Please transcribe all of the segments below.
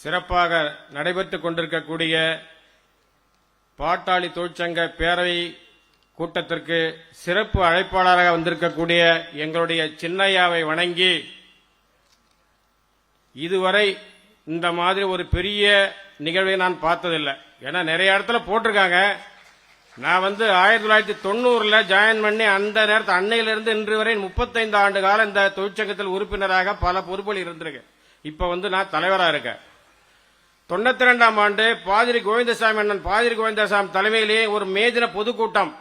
சிறப்பாக நடைபெற்றுக் கொண்டிருக்கக்கூடிய பாட்டாளி தொழிற்சங்க பேரவை கூட்டத்திற்கு சிறப்பு அழைப்பாளராக வந்திருக்கக்கூடிய எங்களுடைய சின்னையாவை வணங்கி, இதுவரை இந்த மாதிரி ஒரு பெரிய நிகழ்வை நான் பார்த்ததில்லை. ஏன்னா நிறைய இடத்துல போட்டிருக்காங்க. நான் 1990 ஜாயின் பண்ணி அந்த நேரத்தை அன்னையிலிருந்து இன்று வரை 35 ஆண்டு காலம் இந்த தொழிற்சங்கத்தில் உறுப்பினராக பல பொறுப்புகள் இருந்திருக்கேன். இப்ப நான் தலைவராக இருக்கேன். 92ஆம் ஆண்டு பாதிரி கோவிந்தசாமி அண்ணன் பாதிரி கோவிந்தசாமி தலைமையிலேயே ஒரு மேதின பொதுக்கூட்டம்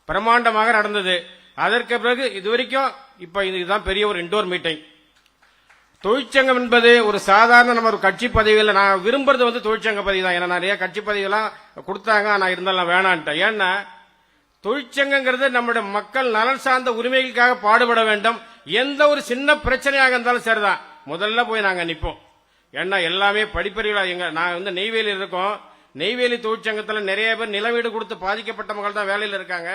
பிரமாண்டமாக நடந்தது. அதற்கு பிறகு இதுவரைக்கும் இப்ப இதுதான் பெரிய ஒரு இண்டோர் மீட்டிங். தொழிற்சங்கம் என்பது ஒரு சாதாரண நம்ம ஒரு கட்சி பதவியில் நான் விரும்புறது தொழிற்சங்க பதவி தான். ஏன்னா நிறைய கட்சி பதவியெல்லாம் கொடுத்தாங்க, நான் இருந்தாலும் வேணான்ட்டேன். ஏன்னா தொழிற்சங்கங்கிறது நம்முடைய மக்கள் நலன் சார்ந்த உரிமைகளுக்காக பாடுபட வேண்டும். எந்த ஒரு சின்ன பிரச்சனையாக இருந்தாலும் சரிதான், முதல்ல போய் நாங்க நிற்போம். ஏன்னா எல்லாமே படிப்பறிவுகளா நாங்க நெய்வேலி இருக்கோம். நெய்வேலி தொழிற்சங்கத்தில் நிறைய பேர் நில வீடு கொடுத்து பாதிக்கப்பட்ட மக்கள் தான் வேலையில் இருக்காங்க.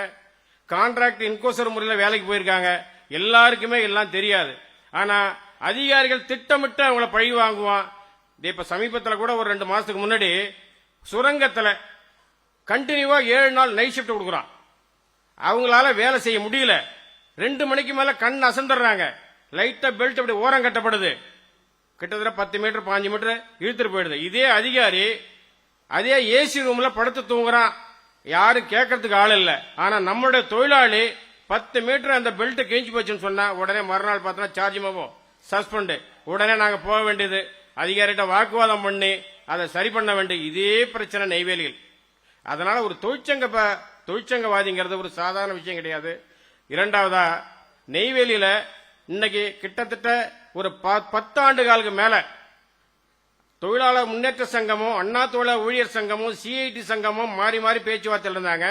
கான்ட்ராக்ட் இன்கோசர் முறையில் வேலைக்கு போயிருக்காங்க. எல்லாருக்குமே எல்லாம் தெரியாது. ஆனா அதிகாரிகள் திட்டமிட்டு அவங்கள பழி வாங்குவான். இப்ப சமீபத்தில் கூட ஒரு 2 மாசத்துக்கு முன்னாடி சுரங்கத்தில் கண்டினியூவா 7 நாள் நைட் ஷிப்ட் கொடுக்குறான். அவங்களால வேலை செய்ய முடியல. 2 மணிக்கு மேல கண் அசந்துடுறாங்க. லைட்டா பெல்ட் அப்படி ஓரம் கட்டப்படுது. கிட்டத்தட்ட 10 மீட்டர் 5 மீட்டர் இழுத்துட்டு போயிடுது. இதே அதிகாரி அதே ஏசி ரூம்ல படுத்து தூங்குறான். யாரும் கேட்கறதுக்கு ஆள் இல்ல. ஆனா நம்மளுடைய தொழிலாளி 10 மீட்டர் அந்த பெல்ட் கிழிஞ்சு போச்சுன்னு சொன்னா உடனே மறுநாள் பார்த்தா சார்ஜ் மாவும் சஸ்பெண்ட். உடனே நாங்க போக வேண்டியது, அதிகாரிகிட்ட வாக்குவாதம் பண்ணி அதை சரி பண்ண வேண்டிய இதே பிரச்சனை நெய்வேலியில். அதனால ஒரு தொழிற்சங்கவாதிங்கிறது ஒரு சாதாரண விஷயம் கிடையாது. இரண்டாவதா நெய்வேலியில இன்னைக்கு கிட்டத்தட்ட ஒரு 10 ஆண்டு காலுக்கு மேல தொழிலாளர் முன்னேற்ற சங்கமும் அண்ணா தொழிலாளர் ஊழியர் சங்கமும் சிஐடி சங்கமும் மாறி மாறி பேச்சுவார்த்தையில் இருந்தாங்க.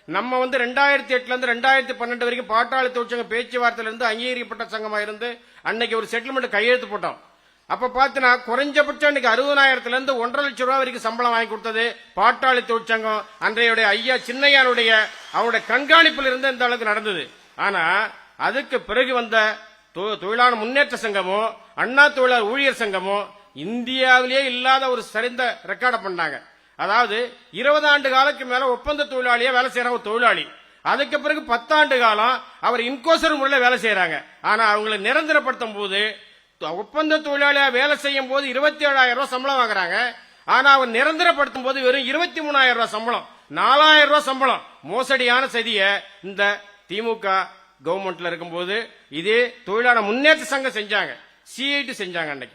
நம்ம 2008 இருந்து 2012 வரைக்கும் பாட்டாளி தொழிற்சங்க பேச்சுவார்த்தையில இருந்து அங்கீகரிக்கப்பட்ட சங்கமா இருந்து அன்னைக்கு ஒரு செட்டில்மெண்ட் கையெழுத்து போட்டோம். அப்ப பாத்தீங்கன்னா குறைஞ்சபட்சம் இன்னைக்கு 60,000 இருந்து 1.5 லட்சம் ரூபாய் வரைக்கும் சம்பளம் வாங்கி கொடுத்தது பாட்டாளி தொழிற்சங்கம். அன்றைய ஐயா சின்னையாருடைய அவருடைய கண்காணிப்பில் இருந்து இந்த அளவுக்கு நடந்தது. ஆனா அதுக்கு பிறகு வந்த தொழிலாளர் முன்னேற்ற சங்கமோ அண்ணா தொழிலாளர் ஊழியர் சங்கமோ இந்தியாவிலேயே இல்லாத ஒரு சரிந்த ரெக்கார்ட் பண்ணாங்க. அதாவது 20 ஆண்டு காலத்துக்கு மேல ஒப்பந்த தொழிலாளியா வேலை செய்யற ஒரு தொழிலாளி, அதுக்கு பிறகு 10 ஆண்டு காலம் அவர் இன்கோசர் முறையில் வேலை செய்யறாங்க. ஆனா அவங்களை நிரந்தரப்படுத்தும் போது ஒப்பந்த தொழிலாளியா வேலை செய்யும் போது 27,000 ரூபாய் சம்பளம் வாங்குறாங்க. ஆனா அவர் நிரந்தரப்படுத்தும் போது வெறும் 23,000 ரூபாய் சம்பளம், 4,000 ரூபாய் சம்பளம். மோசடியான செய்திய இந்த திமுக கவர்மெண்ட்ல இருக்கும்போது இதே தொழிலாளர் முன்னேற்ற சங்கம் செஞ்சாங்க, சிஐடி செஞ்சாங்க.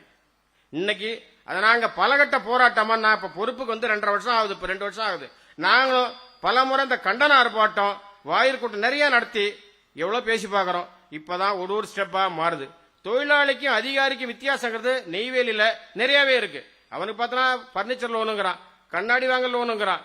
இன்னைக்கு அதை நாங்க பலகட்ட போராட்டமா, நான் இப்ப பொறுப்புக்கு 2.5 வருஷம் ஆகுது, இப்ப 2 வருஷம் ஆகுது. நாங்களும் பல முறை இந்த கண்டன ஆர்ப்பாட்டம் வாயில் கூட்டம் நிறைய நடத்தி எவ்வளவு பேசி பாக்குறோம். இப்பதான் ஒரு ஸ்டெப்பா மாறுது. தொழிலாளிக்கும் அதிகாரிக்கும் வித்தியாசங்கிறது நெய்வேலியில நிறையவே இருக்கு. அவனுக்கு பார்த்தா பர்னிச்சர் லோனுங்கிறான், கண்ணாடி வாங்க லோனுங்கிறான்,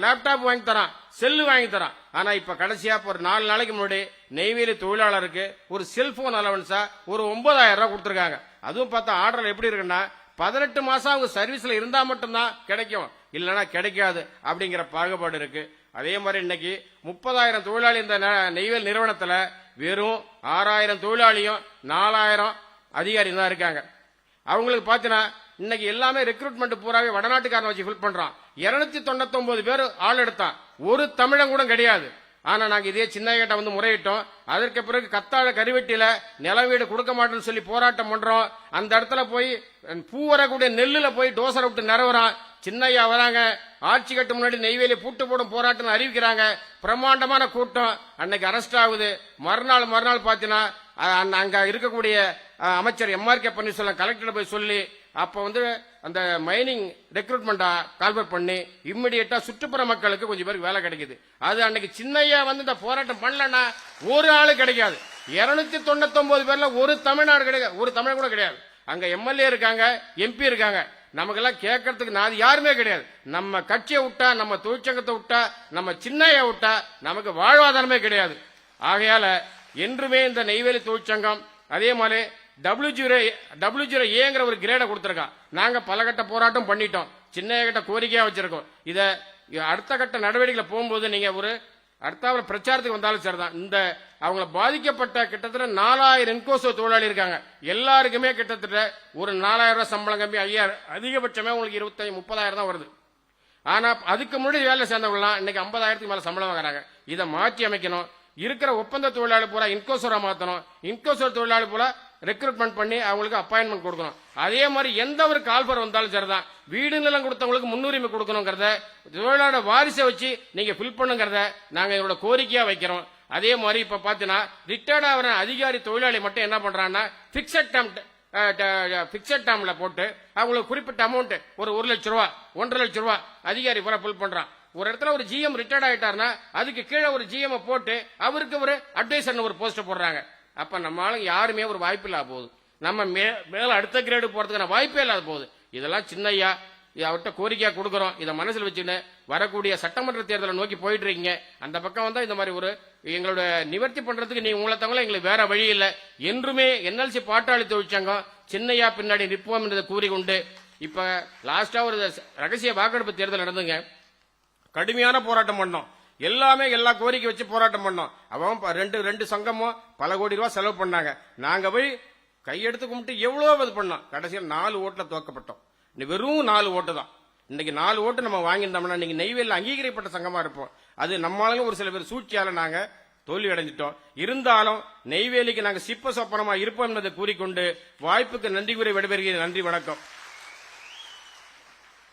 லேப்டாப் வாங்கி தரான், செல்லு வாங்கி தரான். ஆனா இப்ப கடைசியா ஒரு 4 நாளைக்கு முன்னாடி நெய்வேலி தொழிலாளருக்கு ஒரு செல்போன் அலவன்ஸா ஒரு 9,000 ரூபாய் கொடுத்திருக்காங்க. அதுவும் பார்த்தா ஆர்டர் எப்படி இருக்குன்னா 18 மாசம் அவங்க சர்வீஸ்ல இருந்தா மட்டும்தான் கிடைக்கும், இல்லைன்னா கிடைக்காது அப்படிங்கிற பாகுபாடு இருக்கு. அதே மாதிரி இன்னைக்கு 30,000 தொழிலாளி இந்த நெய்வேலி நிறுவனத்துல வெறும் 6,000 தொழிலாளியும் 4,000 அதிகாரி தான் இருக்காங்க. அவங்களுக்கு பாத்தீங்கன்னா இன்னைக்கு எல்லாமே ரெக்ரூட்மெண்ட் பூராவே வடநாட்டுக்காரன் வச்சு ஃபில் பண்றான். 299 பேர் ஆள் எடுத்தான், ஒரு தமிழன் கூட கிடையாது. ஆனா நாங்க இதே சின்னையா முறையிட்டோம். அதற்கு பிறகு கத்தாழ கருவெட்டியில நில வீடு கொடுக்க மாட்டேன்னு சொல்லி போராட்டம் பண்றோம். அந்த இடத்துல போய் பூ வரக்கூடிய நெல்லுல போய் டோசரை விட்டு நிறவுறான். சின்னையா வராங்க, ஆட்சி கட்டு முன்னாடி நெய்வேலி பூட்டு போடும் போராட்டம் அறிவிக்கிறாங்க. பிரம்மாண்டமான கூட்டம். அன்னைக்கு அரெஸ்ட் ஆகுது. மறுநாள் பாத்தீங்கன்னா அங்க இருக்கக்கூடிய அமைச்சர் MRK பன்னீர்செல்வம் கலெக்டர் போய் சொல்லி அப்ப அந்த மைனிங் ரெக்ரூட்மெண்ட் கால்பர் பண்ணி இம்மிடியேட்டா சுற்றுப்புற மக்களுக்கு கொஞ்சம் பேருக்கு வேலை கிடைக்குது. அது அன்னைக்கு சின்னையா இந்த போராட்டம் பண்ணலன்னா ஒரு ஆளு கிடைக்காது. 299 பேர்ல ஒரு தமிழ்நாடு கிடையாது, ஒரு தமிழ் கூட கிடையாது. அங்க MLA இருக்காங்க, MP இருக்காங்க. நமக்கெல்லாம் கேட்கறதுக்கு நான் யாருமே கிடையாது. நம்ம கட்சியை விட்டா, நம்ம தொழிற்சங்கத்தை விட்டா, நம்ம சின்னையா விட்டா நமக்கு வாழ்வாதாரமே கிடையாது. ஆகையால என்றுமே இந்த நெய்வேலி தொழிற்சங்கம் அதே மாதிரி W0Aங்கிற ஒரு கிரேடை கொடுத்திருக்கான். நாங்க பலகட்ட போராட்டம் பண்ணிட்டோம், சின்னையா கிட்ட கோரிக்கையா வச்சிருக்கோம். இத அடுத்த கட்ட நடவடிக்கையில போகும்போது நீங்க ஒரு அடுத்தாப்புல பிரச்சாரத்துக்கு வந்தாலும் சரிதான். இந்த அவங்கள பாதிக்கப்பட்ட கிட்டத்தட்ட 4000 இன்கோசோ தொழிலாளி இருக்காங்க. எல்லாருக்குமே கிட்டத்தட்ட ஒரு 4000 ரூபாய் சம்பளம் கம்மி, 5000 அதிகபட்சமே உங்களுக்கு 25-30,000 தான் வருது. ஆனா அதுக்கு முன்னாடி வேலை சேர்ந்தவங்களாம் இன்னைக்கு 50,000க்கு மேல சம்பளம் வாங்குறாங்க. இதை மாற்றி அமைக்கணும். இருக்கிற ஒப்பந்த தொழிலாளி பூரா இன்கோசோரா மாத்தணும். இன்கோசோர் தொழிலாளி பூரா ரெக்ரூட்மெண்ட் பண்ணி அவங்களுக்கு அப்பாயின்மெண்ட் கொடுக்கணும். அதே மாதிரி எந்த ஒரு கால்பர் வந்தாலும் சரிதான், வீடு நிலம் கொடுத்தவங்களுக்கு முன்னுரிமை கொடுக்கணுங்கிறத, தொழிலாளர் வாரிசை வச்சு நீங்க ஃபில் பண்ணுங்கிறத நாங்க இதோட கோரிக்கையா வைக்கிறோம். அதே மாதிரி இப்ப பாத்தீங்கன்னா ரிட்டையர்ட் ஆகிற அதிகாரி தொழிலாளி மட்டும் என்ன பண்றாங்கன்னா பிக்சட் டேர்ம்ல போட்டு அவங்களுக்கு குறிப்பிட்ட அமௌண்ட் ஒரு 1 லட்சம் ரூபாய் 1.5 லட்சம் ரூபாய் அதிகாரி பூரா ஃபில் பண்றான். ஒரு இடத்துல ஒரு ஜிஎம் ரிட்டையர்ட் ஆயிட்டாருன்னா அதுக்கு கீழே ஒரு ஜிஎம் போட்டு அவருக்கு ஒரு அட்வைசர் ஒரு போஸ்ட் போடுறாங்க. அப்ப நம்ம ஆளுங்க யாருமே ஒரு வாய்ப்பு இல்லாத போகுது. நம்ம மேல அடுத்த கிரேடு போறதுக்கான வாய்ப்பே இல்லாத போகுது. இதெல்லாம் சின்னையா அவர்கிட்ட கோரிக்கையா கொடுக்கறோம். இதை மனசில் வச்சுன்னு வரக்கூடிய சட்டமன்ற தேர்தலை நோக்கி போயிட்டு இருக்கீங்க. அந்த பக்கம் வந்தா இந்த மாதிரி ஒரு எங்களோட நிவர்த்தி பண்றதுக்கு நீங்க உங்களை தவிர எங்களுக்கு வேற வழி இல்லை. என்றுமே என்எல்சி பாட்டாளி தொழிற்சங்கம் சின்னையா பின்னாடி நிற்போம் என்றதை கூறிக்கொண்டு, இப்ப லாஸ்டா ஒரு ரகசிய வாக்கெடுப்பு தேர்தல் நடந்துங்க. கடுமையான போராட்டம் பண்ணோம். எல்லாமே எல்லா கோரிக்கை வச்சு போராட்டம் பண்ணோம். அவன் ரெண்டு சங்கமும் பல கோடி ரூபாய் செலவு பண்ணாங்க. நாங்க போய் கையெடுத்து கும்பிட்டு எவ்வளவு இது பண்ணோம். கடைசியில் 4 ஓட்டுல தோக்கப்பட்டோம். வெறும் 4 ஓட்டு தான். இன்னைக்கு 4 ஓட்டு நம்ம வாங்கியிருந்தோம்னா இன்னைக்கு நெய்வேலியில் அங்கீகரிக்கப்பட்ட சங்கமா இருப்போம். அது நம்மளால ஒரு சில பேர் சூழ்ச்சியால நாங்க தோல்வி அடைஞ்சிட்டோம். இருந்தாலும் நெய்வேலிக்கு நாங்க சிப்ப சொப்பனமா இருப்போம் என்பதை கூறிக்கொண்டு வாய்ப்புக்கு நன்றி கூறி விடைபெறுகிறேன். நன்றி, வணக்கம்.